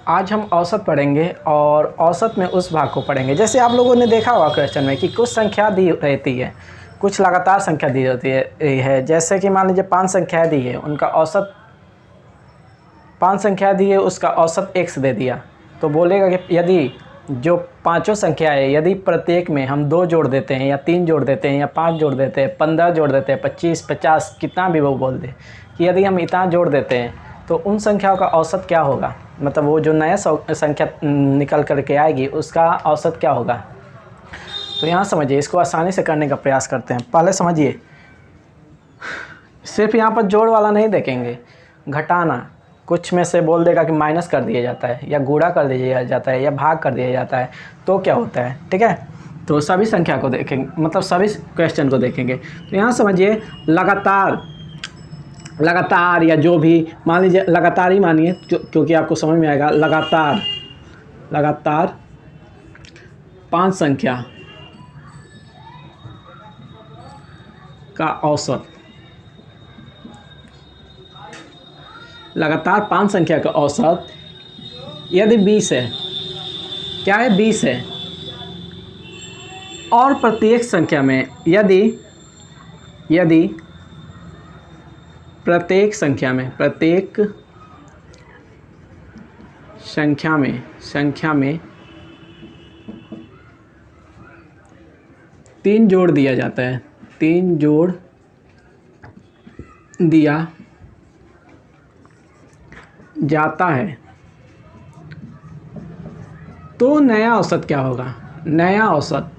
आज हम औसत पढ़ेंगे और औसत में उस भाग को पढ़ेंगे। जैसे आप लोगों ने देखा होगा क्वेश्चन में कि कुछ संख्या दी रहती है, कुछ लगातार संख्या दी होती है। जैसे कि मान लीजिए 5 संख्याएँ दी है, उनका औसत 5 संख्या दी है, उसका औसत x दे दिया, तो बोलेगा कि यदि जो पाँचों संख्या है, यदि प्रत्येक में हम 2 जोड़ देते हैं या 3 जोड़ देते हैं या 5 जोड़ देते हैं, 15 जोड़ देते हैं, 25, 50, कितना भी वो बोल दे कि यदि हम इतना जोड़ देते हैं तो उन संख्याओं का औसत क्या होगा, मतलब वो जो नया संख्या निकल कर के आएगी उसका औसत क्या होगा। तो यहाँ समझिए, इसको आसानी से करने का प्रयास करते हैं। पहले समझिए, सिर्फ यहाँ पर जोड़ वाला नहीं देखेंगे, घटाना, कुछ में से बोल देगा कि माइनस कर दिया जाता है या गुणा कर दिया जाता है या भाग कर दिया जाता है, तो क्या होता है, ठीक है। तो सभी संख्या को देखेंगे, मतलब सभी क्वेश्चन को देखेंगे। तो यहाँ समझिए, लगातार या जो भी, मान लीजिए लगातार ही मानिए क्योंकि आपको समझ में आएगा। लगातार 5 संख्या का औसत, लगातार 5 संख्या का औसत यदि 20 है, क्या है, 20 है, और प्रत्येक संख्या में यदि प्रत्येक संख्या में 3 जोड़ दिया जाता है, 3 जोड़ दिया जाता है, तो नया औसत क्या होगा। नया औसत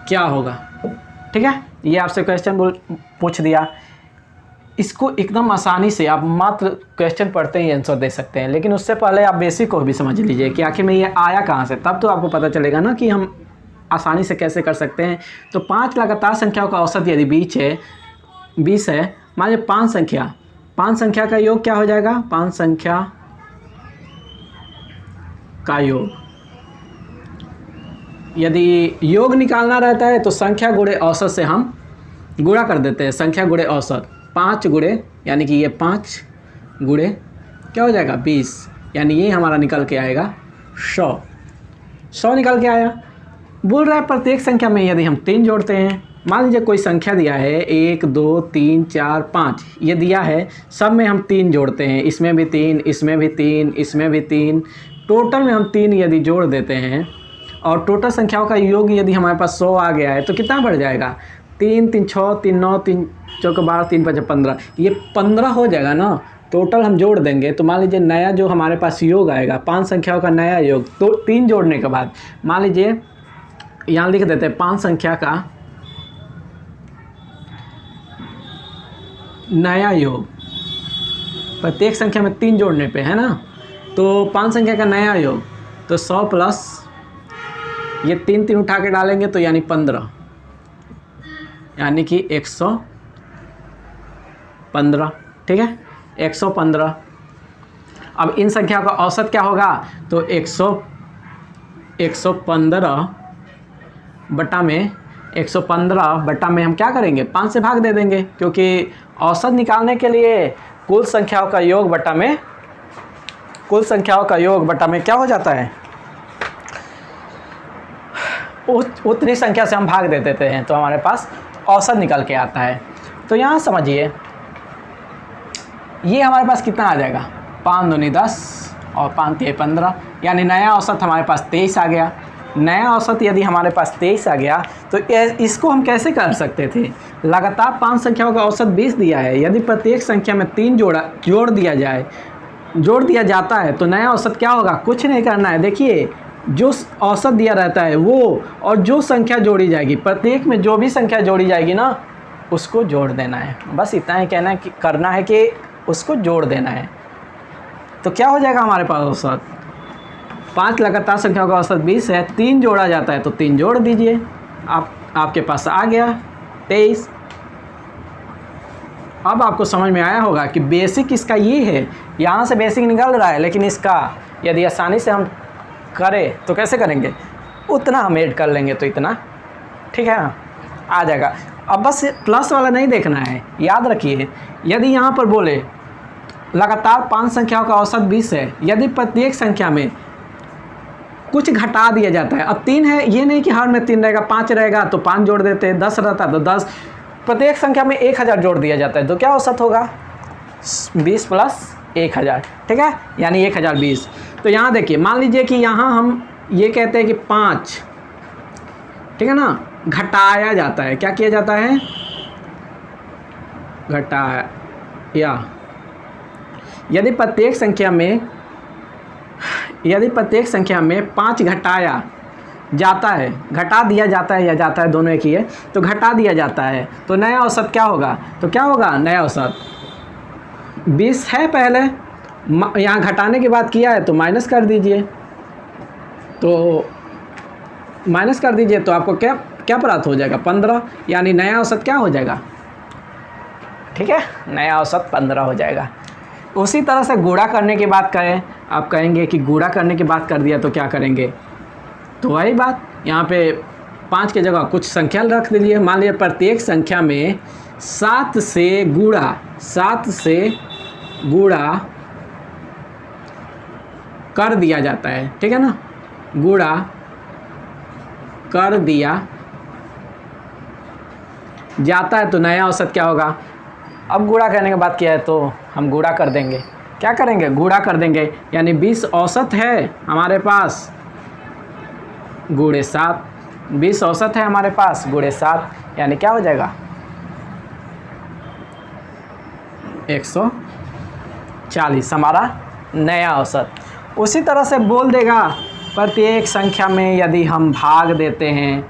क्या होगा, ठीक है। ये आपसे क्वेश्चन पूछ दिया, इसको एकदम आसानी से आप मात्र क्वेश्चन पढ़ते ही आंसर दे सकते हैं, लेकिन उससे पहले आप बेसिक को भी समझ लीजिए कि आखिर में ये आया कहाँ से, तब तो आपको पता चलेगा ना कि हम आसानी से कैसे कर सकते हैं। तो 5 लगातार संख्याओं का औसत यदि 20 है, मान लीजिए 5 संख्या का योग क्या हो जाएगा, 5 संख्या का योग, यदि योग निकालना रहता है तो संख्या गुणे औसत से हम गुणा कर देते हैं। संख्या गुणे औसत, 5 गुणे, यानी कि ये 5 गुणे क्या हो जाएगा, 20, यानी ये हमारा निकल के आएगा 100 निकल के आया। बोल रहा है प्रत्येक संख्या में यदि हम 3 जोड़ते हैं, मान लीजिए कोई संख्या दिया है 1, 2, 3, 4, 5, ये दिया है, सब में हम 3 जोड़ते हैं, इसमें भी 3, इसमें भी 3, इसमें भी 3, टोटल में हम 3 यदि जोड़ देते हैं और टोटल संख्याओं का योग यदि हमारे पास 100 आ गया है, तो कितना बढ़ जाएगा, 3, 3, 6, 3, 9, 3, 4, 12, 3, 5, 15, ये 15 हो जाएगा ना। टोटल हम जोड़ देंगे तो मान लीजिए नया जो हमारे पास योग आएगा, 5 संख्याओं का नया योग, तो 3 जोड़ने के बाद मान लीजिए यहाँ लिख देते हैं 5 संख्या का नया योग, प्रत्येक संख्या में 3 जोड़ने पे है ना, तो 5 संख्या का नया योग, तो 100 प्लस ये 3 उठा के डालेंगे तो यानी 15, यानी कि 115, ठीक है, 115। अब इन संख्या का औसत क्या होगा, तो 115 बटा में 115 बटा में हम क्या करेंगे, 5 से भाग दे देंगे, क्योंकि औसत निकालने के लिए कुल संख्याओं का योग बटा में क्या हो जाता है, उतनी संख्या से हम भाग दे देते हैं, तो हमारे पास औसत निकल के आता है। तो यहाँ समझिए, ये हमारे पास कितना आ जाएगा, 5 दूनी 10 और 5 तिहाई 15, यानी नया औसत हमारे पास 23 आ गया। नया औसत यदि हमारे पास 23 आ गया तो इसको हम कैसे कर सकते थे, लगातार 5 संख्याओं का औसत 20 दिया है, यदि प्रत्येक संख्या में 3 जोड़ दिया जाता है तो नया औसत क्या होगा, कुछ नहीं करना है। देखिए, जो औसत दिया रहता है वो, और जो संख्या जोड़ी जाएगी, प्रत्येक में जो भी संख्या जोड़ी जाएगी ना, उसको जोड़ देना है, बस इतना ही करना है कि उसको जोड़ देना है। तो क्या हो जाएगा हमारे पास औसत, 5 लगातार संख्याओं का औसत 20 है, 3 जोड़ा जाता है तो 3 जोड़ दीजिए, आपके पास आ गया 23। अब आपको समझ में आया होगा कि बेसिक इसका ये है, यहाँ से बेसिक निकल रहा है, लेकिन इसका यदि आसानी से हम करें तो कैसे करेंगे, उतना हम ऐड कर लेंगे तो इतना, ठीक है ना, आ जाएगा। अब बस प्लस वाला नहीं देखना है, याद रखिए। यदि यहाँ पर बोले लगातार 5 संख्याओं का औसत 20 है, यदि प्रत्येक संख्या में कुछ घटा दिया जाता है, अब 3 है, ये नहीं कि हर में 3 रहेगा, 5 रहेगा तो 5 जोड़ देते हैं, 10 रहता तो 10, प्रत्येक संख्या में 1000 जोड़ दिया जाता है, तो क्या औसत होगा 20 प्लस 1000, ठीक है, यानी 1020। तो यहाँ देखिए, मान लीजिए कि यहाँ हम ये कहते हैं कि 5, ठीक है ना, घटाया जाता है, क्या किया जाता है, घटाया। यदि प्रत्येक संख्या में 5 घटाया जाता है, घटा दिया जाता है या जाता है, दोनों एक ही है, तो घटा दिया जाता है, तो नया औसत क्या होगा, तो क्या होगा नया औसत 20 है पहले, यहाँ घटाने की बात किया है तो माइनस कर दीजिए, तो माइनस कर दीजिए तो आपको क्या प्राप्त हो जाएगा 15, यानी नया औसत क्या हो जाएगा, ठीक है, नया औसत 15 हो जाएगा। उसी तरह से गुणा करने की बात करें, आप कहेंगे कि गुणा करने की बात कर दिया तो क्या करेंगे, तो वही बात, यहाँ पे 5 की जगह कुछ संख्या रख दीजिए। मान लीजिए प्रत्येक संख्या में 7 से गुणा कर दिया जाता है, ठीक है ना, गुणा कर दिया जाता है, तो नया औसत क्या होगा। अब गुणा करने की बात किया है तो हम गुणा कर देंगे, क्या करेंगे, गुणा कर देंगे, यानी 20 औसत है हमारे पास गुणे 7, 20 औसत है हमारे पास गुणे 7, यानी क्या हो जाएगा 140 हमारा नया औसत। उसी तरह से बोल देगा प्रत्येक संख्या में यदि हम भाग देते हैं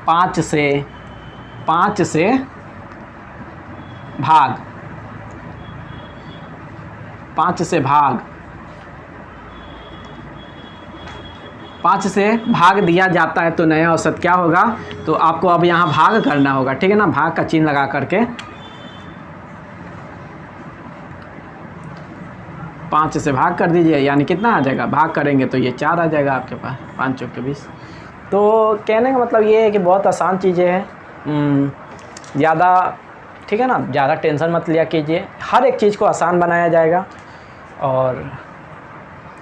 5 से भाग दिया जाता है तो नया औसत क्या होगा, तो आपको अब यहाँ भाग करना होगा, ठीक है ना, भाग का चिन्ह लगा करके 5 से भाग कर दीजिए, यानी कितना आ जाएगा, भाग करेंगे तो ये 4 आ जाएगा आपके पास, 5 चौके 20। तो कहने का मतलब ये है कि बहुत आसान चीज़ें हैं, ज़्यादा, ठीक है ना, ज़्यादा टेंशन मत लिया कीजिए, हर एक चीज़ को आसान बनाया जाएगा। और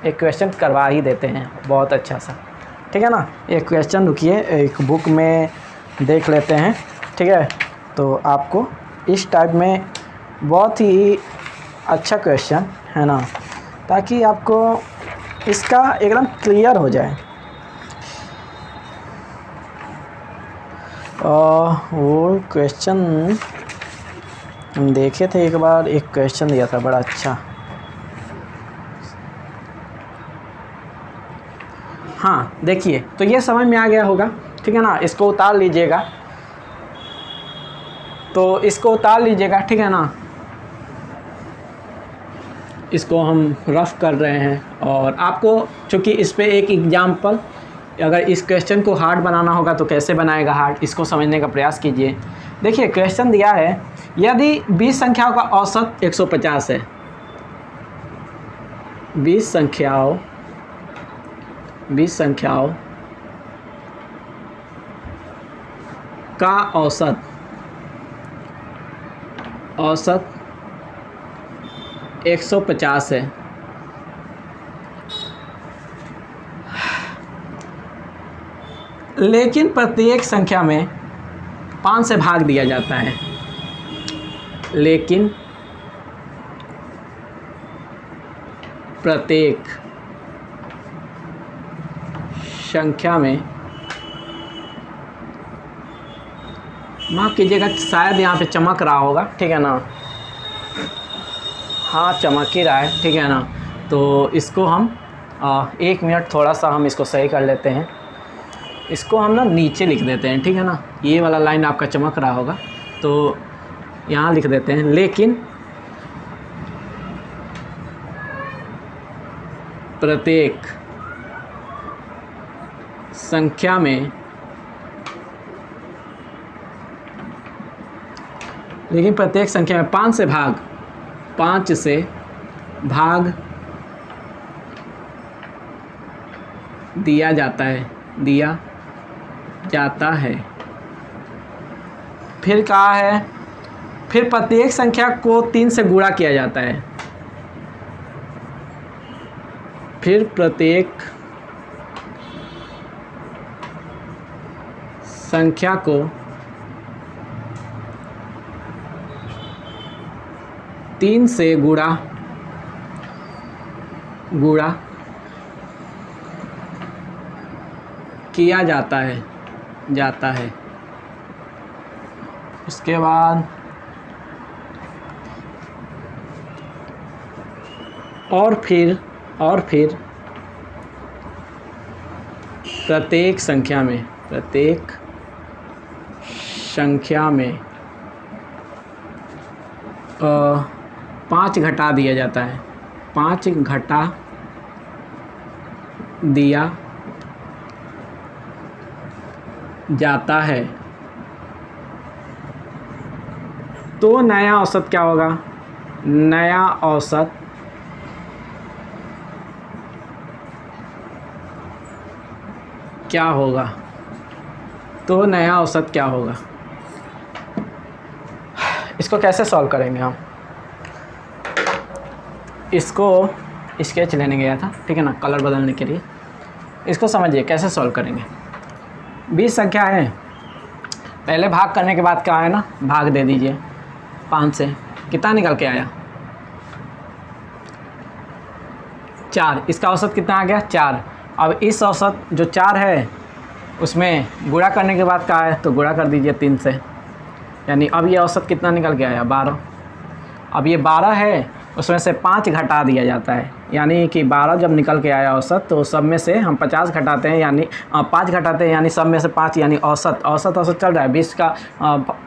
एक क्वेश्चन करवा ही देते हैं बहुत अच्छा सा, ठीक है ना, एक क्वेश्चन रुकिए, एक बुक में देख लेते हैं, ठीक है, तो आपको इस टाइप में बहुत ही अच्छा क्वेश्चन है ना, ताकि आपको इसका एकदम क्लियर हो जाए। वो क्वेश्चन हम देखे थे एक बार, एक क्वेश्चन दिया था बड़ा अच्छा, हाँ देखिए, तो ये समझ में आ गया होगा, ठीक है ना, इसको उतार लीजिएगा, तो इसको उतार लीजिएगा, ठीक है ना, इसको हम रफ कर रहे हैं। और आपको चूँकि इस पे एक एग्जाम्पल, अगर इस क्वेश्चन को हार्ड बनाना होगा तो कैसे बनाएगा हार्ड, इसको समझने का प्रयास कीजिए। देखिए क्वेश्चन दिया है, यदि 20 संख्याओं का औसत 150 है, 20 संख्याओं का औसत 150 है, लेकिन प्रत्येक संख्या में 5 से भाग दिया जाता है, लेकिन प्रत्येक संख्या में, माफ़ कीजिएगा शायद यहाँ पे चमक रहा होगा, ठीक है ना, हाँ चमक ही रहा है, ठीक है ना, तो इसको हम 1 मिनट थोड़ा सा हम इसको सही कर लेते हैं, इसको हम ना नीचे लिख देते हैं, ठीक है ना, ये वाला लाइन आपका चमक रहा होगा तो यहाँ लिख देते हैं, लेकिन प्रत्येक संख्या में, लेकिन प्रत्येक संख्या में 5 से भाग दिया जाता है फिर कहा है, फिर प्रत्येक संख्या को 3 से गुणा किया जाता है। फिर प्रत्येक संख्या को 3 से गुणा किया जाता है। उसके बाद और फिर प्रत्येक संख्या में 5 घटा दिया जाता है। 5 घटा दिया जाता है। तो नया औसत क्या होगा? नया औसत क्या होगा? तो नया औसत क्या होगा? इसको कैसे सॉल्व करेंगे हम? इसको स्केच लेने गया था, ठीक है ना, कलर बदलने के लिए। इसको समझिए कैसे सॉल्व करेंगे। 20 संख्या है, पहले भाग करने के बाद क्या है ना, भाग दे दीजिए 5 से। कितना निकल के आया? 4। इसका औसत कितना आ गया? 4। अब इस औसत जो 4 है उसमें गुणा करने के बाद क्या है, तो गुणा कर दीजिए 3 से, यानी अब ये औसत कितना निकल के आया? 12। अब ये 12 है, उसमें से 5 घटा दिया जाता है, यानी कि 12 जब निकल के आया औसत, तो सब में से हम 50 घटाते हैं, यानी 5 घटाते हैं, यानी सब में से 5, यानी औसत चल रहा है 20 का।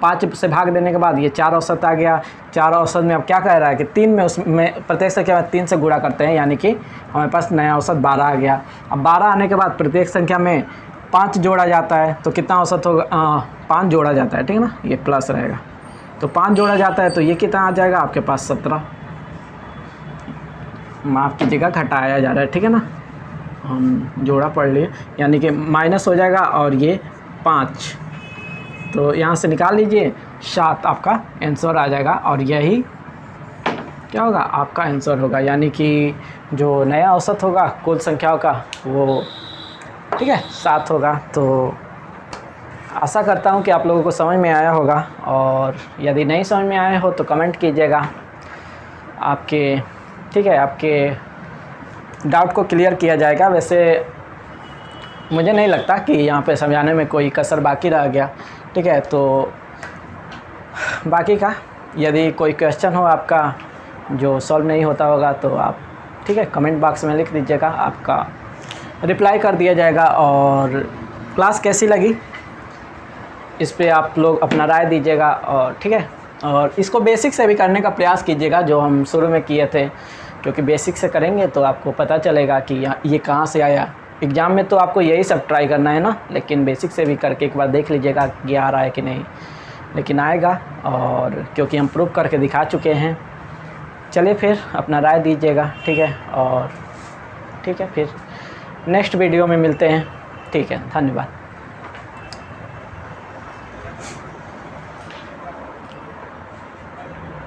5 से भाग देने के बाद ये 4 औसत आ गया। 4 औसत में अब क्या कह रहा है कि 3 में, उसमें प्रत्येक संख्या में 3 से गुणा करते हैं, यानी कि हमारे पास नया औसत 12 आ गया। अब 12 आने के बाद प्रत्येक संख्या में 5 जोड़ा जाता है, तो कितना औसत होगा? 5 जोड़ा जाता है, ठीक है ना, ये प्लस रहेगा। तो 5 जोड़ा जाता है, तो ये कितना आ जाएगा आपके पास? 17। माफ़ कीजिएगा, घटाया जा रहा है, ठीक है ना, हम जोड़ा पढ़ लिए, यानी कि माइनस हो जाएगा और ये 5, तो यहाँ से निकाल लीजिए 7, आपका आंसर आ जाएगा। और यही क्या होगा? आपका आंसर होगा, यानी कि जो नया औसत होगा कुल संख्याओं का वो, ठीक है, 7 होगा। तो आशा करता हूँ कि आप लोगों को समझ में आया होगा, और यदि नहीं समझ में आया हो तो कमेंट कीजिएगा। आपके, ठीक है, आपके डाउट को क्लियर किया जाएगा। वैसे मुझे नहीं लगता कि यहाँ पे समझाने में कोई कसर बाकी रह गया, ठीक है। तो बाकी का यदि कोई क्वेश्चन हो आपका जो सॉल्व नहीं होता होगा, तो आप, ठीक है, कमेंट बॉक्स में लिख दीजिएगा, आपका रिप्लाई कर दिया जाएगा। और क्लास कैसी लगी इस पे आप लोग अपना राय दीजिएगा, और ठीक है, और इसको बेसिक से भी करने का प्रयास कीजिएगा जो हम शुरू में किए थे, क्योंकि बेसिक से करेंगे तो आपको पता चलेगा कि ये कहाँ से आया। एग्ज़ाम में तो आपको यही सब ट्राई करना है ना, लेकिन बेसिक से भी करके एक बार देख लीजिएगा कि आ रहा है कि नहीं, लेकिन आएगा, और क्योंकि हम प्रूव करके दिखा चुके हैं। चलिए फिर अपना राय दीजिएगा, ठीक है, और ठीक है, फिर नेक्स्ट वीडियो में मिलते हैं, ठीक है, धन्यवाद।